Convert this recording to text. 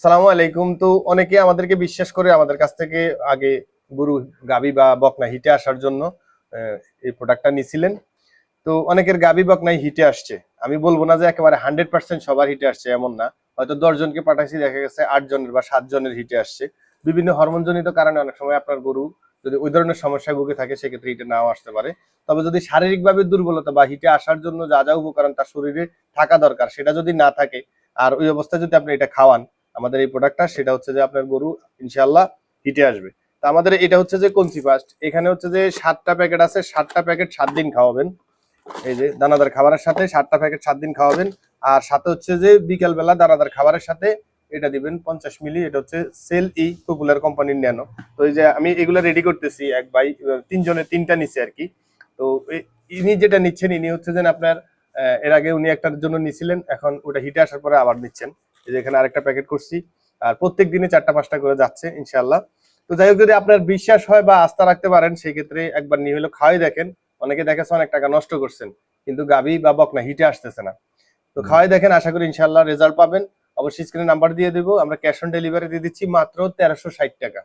আসসালামু আলাইকুম। তো অনেকে আমাদেরকে বিশ্বাস করে আমাদের কাছ থেকে আগে গরু গাবি বা বকনা হিটে আসার জন্য আহ, এই প্রোডাক্টটা নিছিলেন। তো অনেকের গাবি বকনাই হিটে আসছে। আমি বলবো না যে একেবারে 100% সবার হিটে আসছে, এমন না। হয়তো 10 জনকে পাঠাইছি, দেখা গেছে 8 জনের বা 7 জনের হিটে আসছে। বিভিন্ন হরমোনজনিত কারণে অনেক সময় আপনার গরু যদি ওই ধরনের সমস্যায় ভুগে থাকে, সেক্ষেত্রে হিটে নাও আসতে পারে। তবে যদি শারীরিকভাবে দুর্বলতা বা হিটে আসার জন্য যা যা উপকরণ তার শরীরে থাকা দরকার সেটা যদি না থাকে, আর ওই অবস্থায় যদি আপনি এটা খাওয়ান আমাদের এই প্রোডাক্টটা, সেটা হচ্ছে যে আপনার গরু ইনশাল্লাহ হিটে আসবে। তা আমাদের এটা হচ্ছে যে কনসিফাস্ট, এখানে হচ্ছে যে 7টা প্যাকেট আছে, 7টা প্যাকেট 7 দিন খাওয়াবেন। এই যে দানাদার খাবারের সাথে 7টা প্যাকেট 7 দিন খাওয়াবেন। আর সাথে হচ্ছে যে বিকাল বেলা দানাদার খাবারের সাথে এটা দিবেন 50 মিলি। এটা হচ্ছে সেল ই পপুলার কোম্পানির ন্যানো। তো এই যে আমি এগুলো রেডি করতেছি, এক ভাই 3 জনের 3টা নিচ্ছে আর কি। তো ইনি যেটা নিচ্ছেন, ইনি হচ্ছে যে আপনার এর আগে উনি একটার জন্য নিছিলেন, এখন ওটা হিটে আসার পরে আবার নিচ্ছেন। এই যে এখানে আরেকটা প্যাকেট করছি। আর প্রত্যেক দিনে 4টা 5টা করে যাচ্ছে ইনশাল্লাহ। তো যাই হোক, যদি আপনার বিশ্বাস হয় বা আস্থা রাখতে পারেন, সেই ক্ষেত্রে একবার নিয়ে হলো খাওয়াই দেখেন। অনেকে দেখেছে অনেক টাকা নষ্ট করছেন, কিন্তু গাবি বা বকনা হিটে আসতেছে না। তো খাওয়াই দেখেন, আশা করি ইনশাল্লাহ রেজাল্ট পাবেন। অবশ্যই স্ক্রিনে নাম্বার দিয়ে দেবো, আমরা ক্যাশ অন ডেলিভারি দিয়ে দিচ্ছি মাত্র 1360 টাকা।